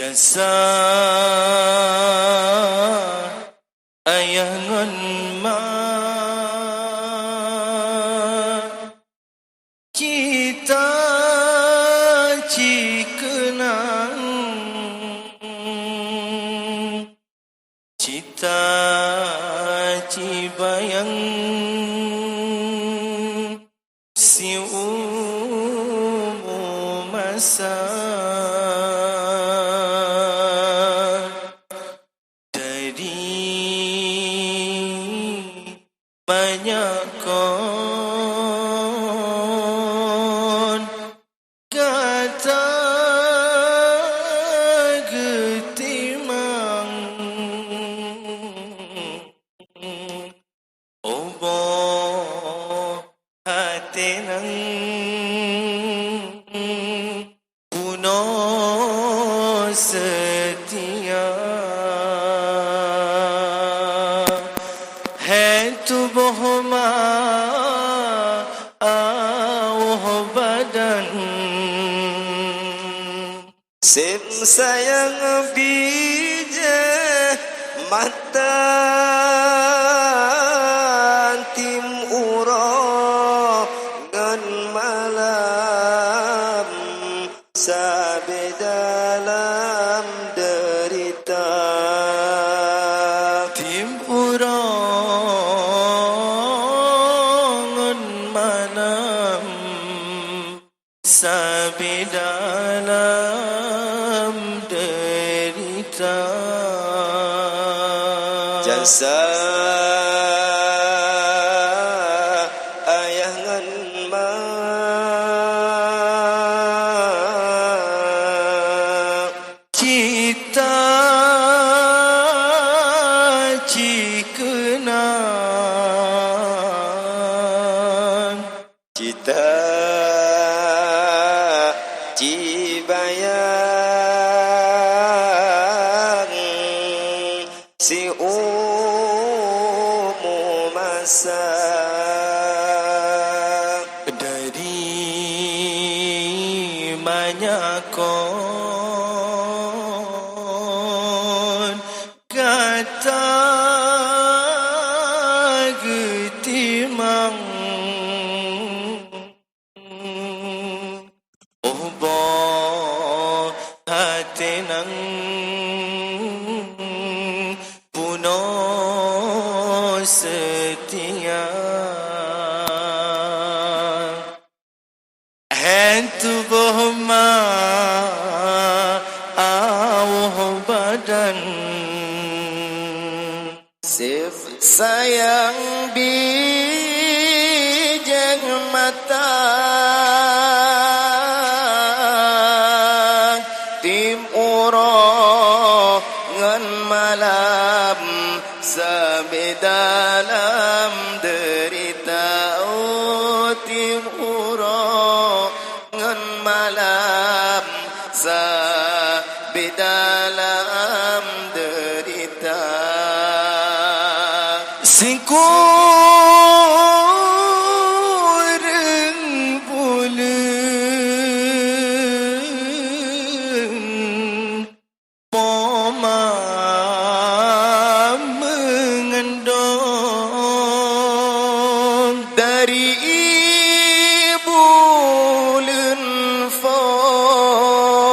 Jasa ayah ngon ma cita cikenang cita cibayang si masa banyak kon kata getimang obo hati nang puno setia tu bohma awah badan sim sayang bija mata tim uro ngan malam sabe dalam derita tim uro sabi dalam derita jasa ayah ngan ma cita cikenang cita cibayang si masa dari banyak kon kata getimang hati nang puno setia hentu bohma awah badan sif sayang bijak mata tim uro ngan malam sabe dalam derita tim uro ngan malam sabe dalam derita singkureng bulan poma mengendong dari bulan fon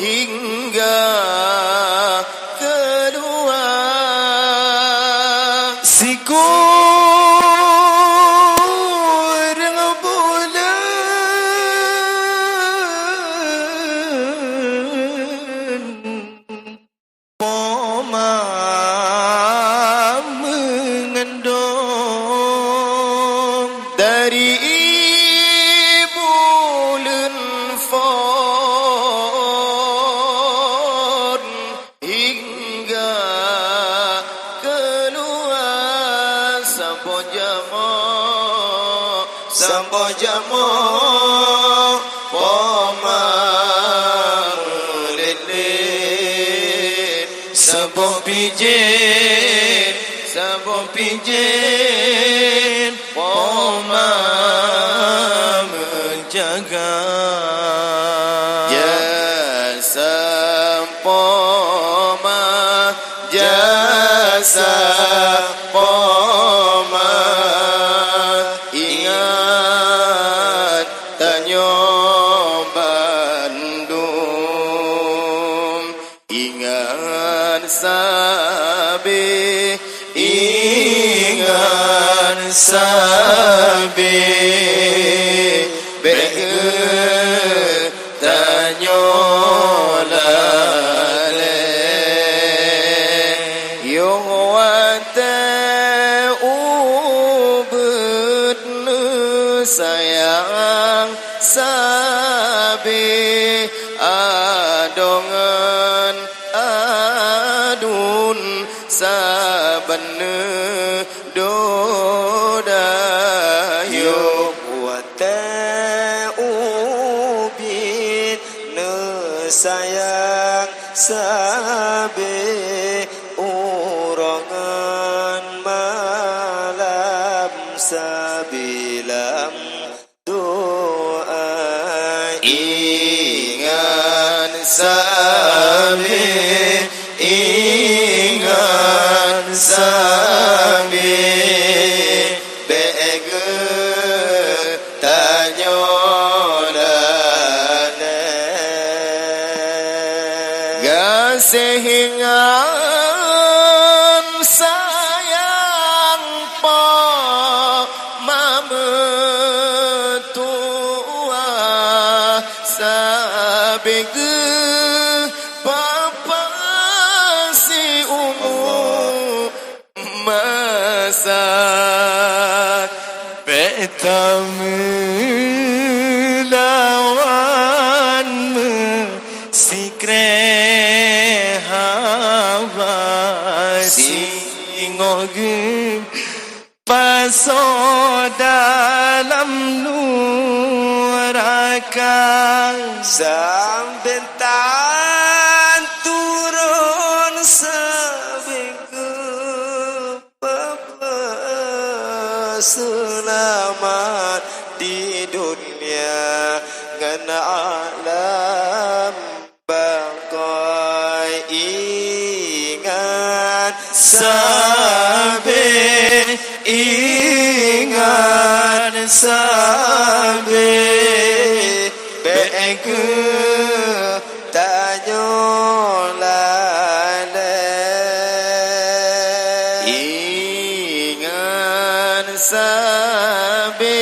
hingga keluar sikureng bulan poma mengendong dari bulan fon hingga keluar sampo jamo poma meleleh sampo pijen poma menjaga poma jasa poma ingat tanyo Bandung ingat sabi ingat sabi tanyo lale yung wate ubud sayang sabi adongan adun saben dodayo sayang sabe urongan malam sabilam doa ingat sabe ingat sabe bege tanyo sehingan sayang po mametua sabege papa si umu masak betamu lawanmu sikre singogum paso dalam neraka sambentan turun sebegu selamat di dunia ngan alam bagai ingat sabe ingat sabe beke tanyo lale ingat sabe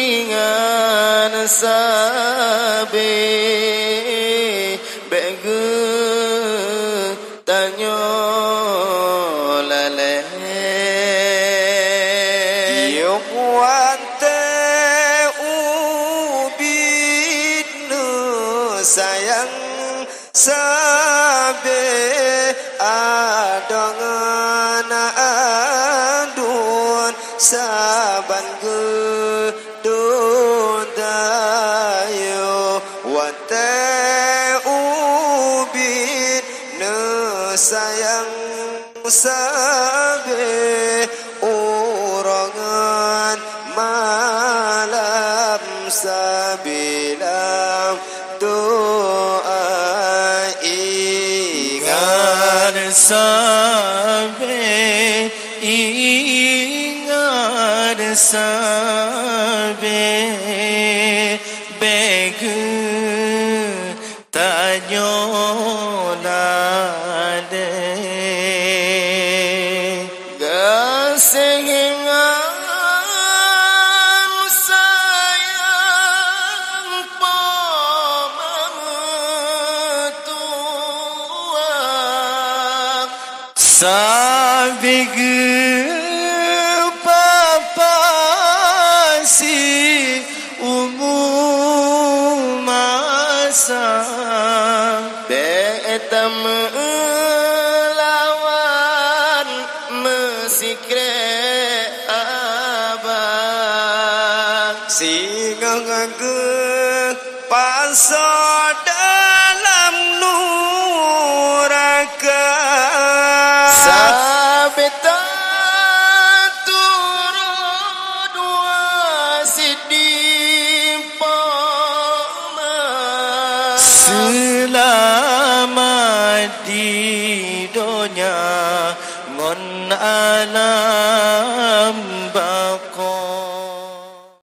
ingat sabe beke tanyo lale yung wante ubid no sayang sabe adongan adun saban gedon dayo wante ubid no sayang sabe urongan malam sabilam doa ingat sabe ingat sabe bege tanyo lade gasengan sayang pamametua sabige papa si umum masa betam lawan mesikre abang singang ageng pasal dalam neraka sabeta turun dua sidi poma selamat di dunia ngon alam